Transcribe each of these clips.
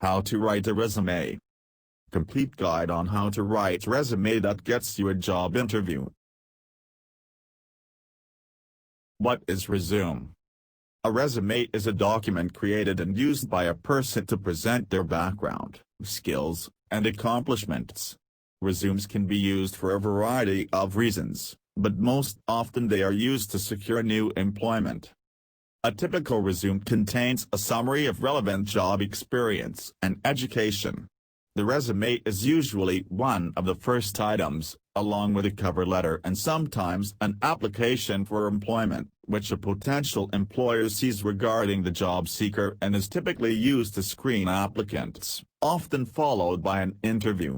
How to write a resume. Complete guide on how to write resume that gets you a job interview. What is resume? A resume is a document created and used by a person to present their background, skills, and accomplishments. Resumes can be used for a variety of reasons, but most often they are used to secure new employment. A typical resume contains a summary of relevant job experience and education. The resume is usually one of the first items, along with a cover letter and sometimes an application for employment, which a potential employer sees regarding the job seeker and is typically used to screen applicants, often followed by an interview.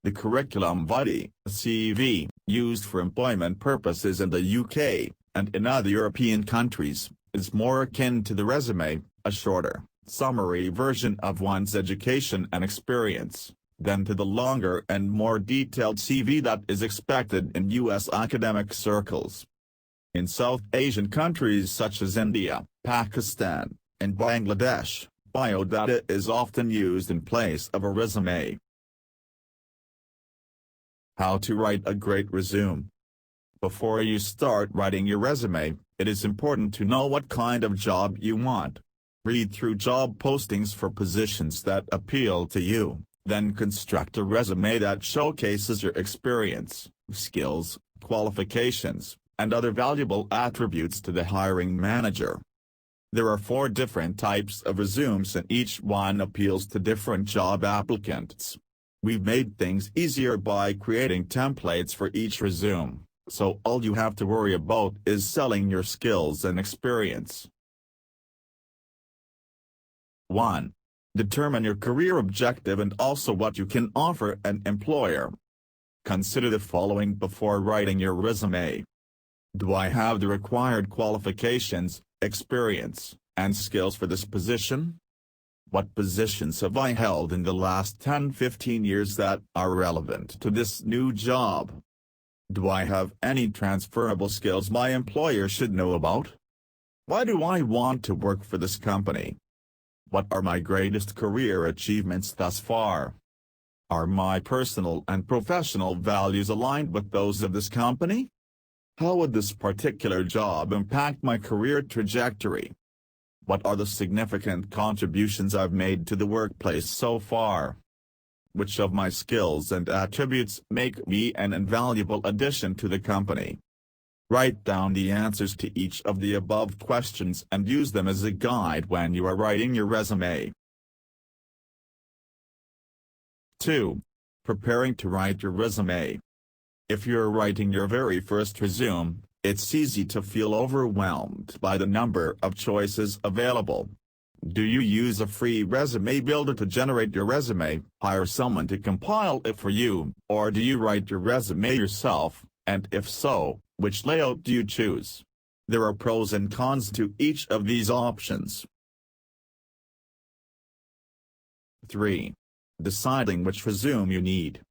The curriculum vitae, CV, used for employment purposes in the UK, and in other European countries, is more akin to the resume, a shorter, summary version of one's education and experience, than to the longer and more detailed CV that is expected in US academic circles. In South Asian countries such as India, Pakistan, and Bangladesh, biodata is often used in place of a resume. How to write a great resume. Before you start writing your resume, it is important to know what kind of job you want. Read through job postings for positions that appeal to you, then construct a resume that showcases your experience, skills, qualifications, and other valuable attributes to the hiring manager. There are 4 different types of resumes and each one appeals to different job applicants. We've made things easier by creating templates for each resume, so all you have to worry about is selling your skills and experience. 1. Determine your career objective and also what you can offer an employer. Consider the following before writing your resume. Do I have the required qualifications, experience, and skills for this position? What positions have I held in the last 10-15 years that are relevant to this new job? Do I have any transferable skills my employer should know about? Why do I want to work for this company? What are my greatest career achievements thus far? Are my personal and professional values aligned with those of this company? How would this particular job impact my career trajectory? What are the significant contributions I've made to the workplace so far? Which of my skills and attributes make me an invaluable addition to the company? Write down the answers to each of the above questions and use them as a guide when you are writing your resume. 2. Preparing to write your resume. If you're writing your very first resume, it's easy to feel overwhelmed by the number of choices available. Do you use a free resume builder to generate your resume, hire someone to compile it for you, or do you write your resume yourself, and if so, which layout do you choose? There are pros and cons to each of these options. 3. Deciding which resume you need.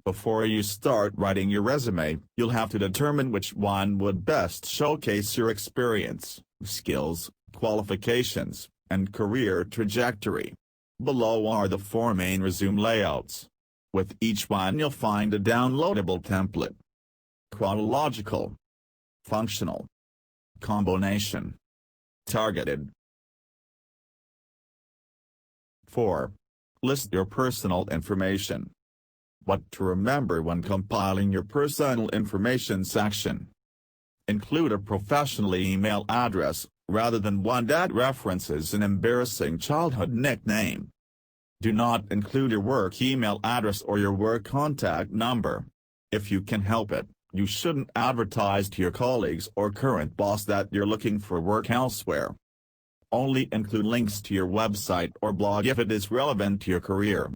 Before you start writing your resume, you'll have to determine which one would best showcase your experience, skills, qualifications, and career trajectory. Below are the 4 main resume layouts. With each one you'll find a downloadable template. Chronological, functional, combination, targeted. 4. List your personal information. What to remember when compiling your personal information section. Include a professional email address, rather than one that references an embarrassing childhood nickname. Do not include your work email address or your work contact number. If you can help it, you shouldn't advertise to your colleagues or current boss that you're looking for work elsewhere. Only include links to your website or blog if it is relevant to your career.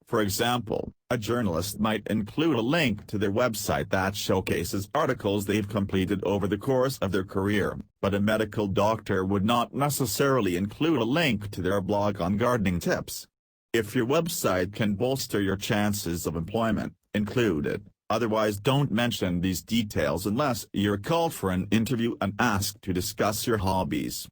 For example, a journalist might include a link to their website that showcases articles they've completed over the course of their career, but a medical doctor would not necessarily include a link to their blog on gardening tips. If your website can bolster your chances of employment, include it, otherwise don't mention these details unless you're called for an interview and asked to discuss your hobbies.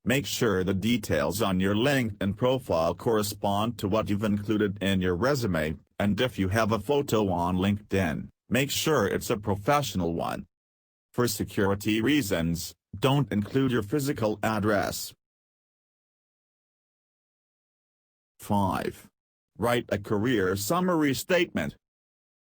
Make sure the details on your LinkedIn profile correspond to what you've included in your resume, and if you have a photo on LinkedIn, make sure it's a professional one. For security reasons, don't include your physical address. 5. Write a career summary statement.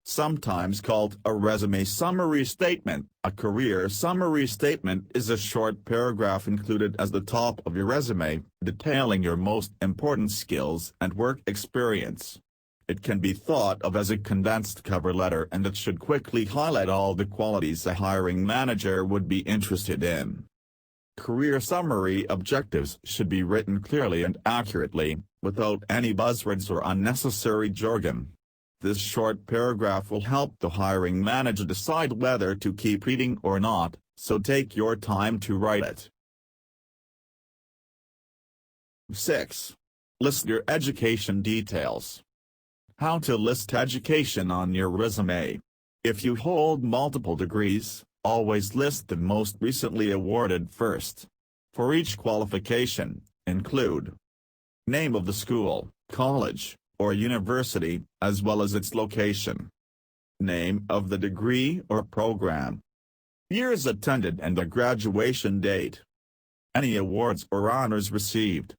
Sometimes called a resume summary statement, a career summary statement is a short paragraph included as the top of your resume, detailing your most important skills and work experience. It can be thought of as a condensed cover letter, and it should quickly highlight all the qualities a hiring manager would be interested in. Career summary objectives should be written clearly and accurately, without any buzzwords or unnecessary jargon. This short paragraph will help the hiring manager decide whether to keep reading or not, so take your time to write it. 6. List your education details. How to list education on your resume. If you hold multiple degrees, always list the most recently awarded first. For each qualification, include name of the school, college, or university, as well as its location. Name of the degree or program. Years attended and the graduation date. Any awards or honors received.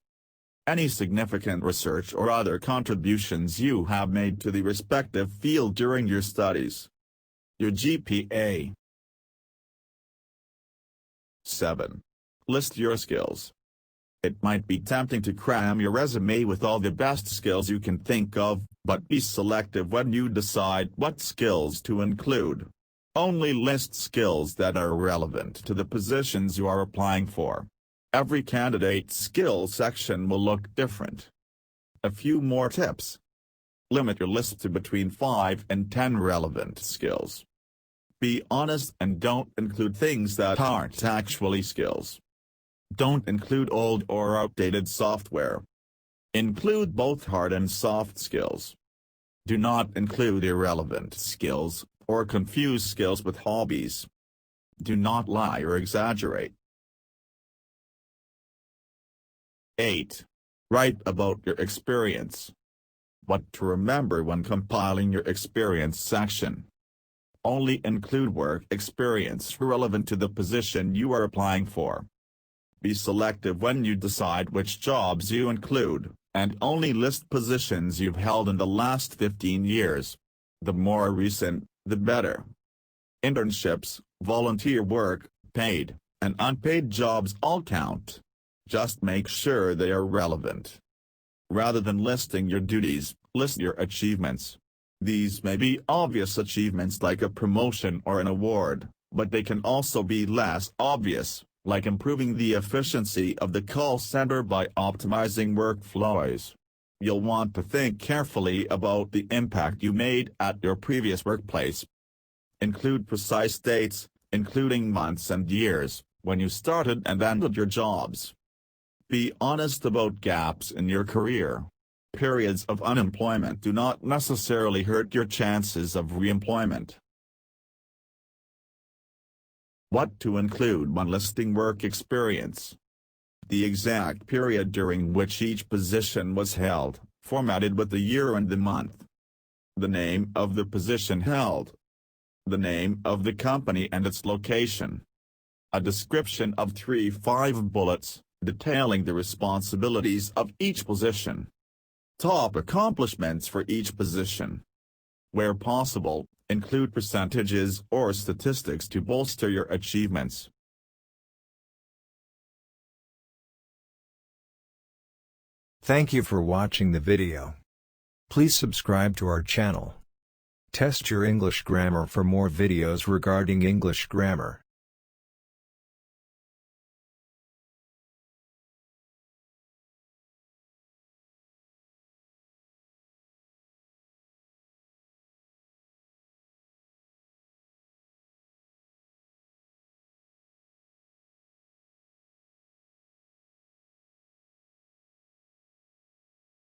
Any significant research or other contributions you have made to the respective field during your studies. Your GPA. 7. List your skills. It might be tempting to cram your resume with all the best skills you can think of, but be selective when you decide what skills to include. Only list skills that are relevant to the positions you are applying for. Every candidate's skill section will look different. A few more tips. Limit your list to between 5 and 10 relevant skills. Be honest and don't include things that aren't actually skills. Don't include old or outdated software. Include both hard and soft skills. Do not include irrelevant skills, or confuse skills with hobbies. Do not lie or exaggerate. 8. Write about your experience. What to remember when compiling your experience section. Only include work experience relevant to the position you are applying for. Be selective when you decide which jobs you include, and only list positions you've held in the last 15 years. The more recent, the better. Internships, volunteer work, paid, and unpaid jobs all count. Just make sure they are relevant. Rather than listing your duties, list your achievements. These may be obvious achievements like a promotion or an award, but they can also be less obvious, like improving the efficiency of the call center by optimizing workflows. You'll want to think carefully about the impact you made at your previous workplace. Include precise dates, including months and years, when you started and ended your jobs. Be honest about gaps in your career. Periods of unemployment do not necessarily hurt your chances of re-employment. What to include when listing work experience. The exact period during which each position was held, formatted with the year and the month. The name of the position held. The name of the company and its location. A description of 3-5 bullets, detailing the responsibilities of each position. Top accomplishments for each position. Where possible, include percentages or statistics to bolster your achievements. Thank you for watching the video. Please subscribe to our channel. Test your English grammar for more videos regarding English grammar.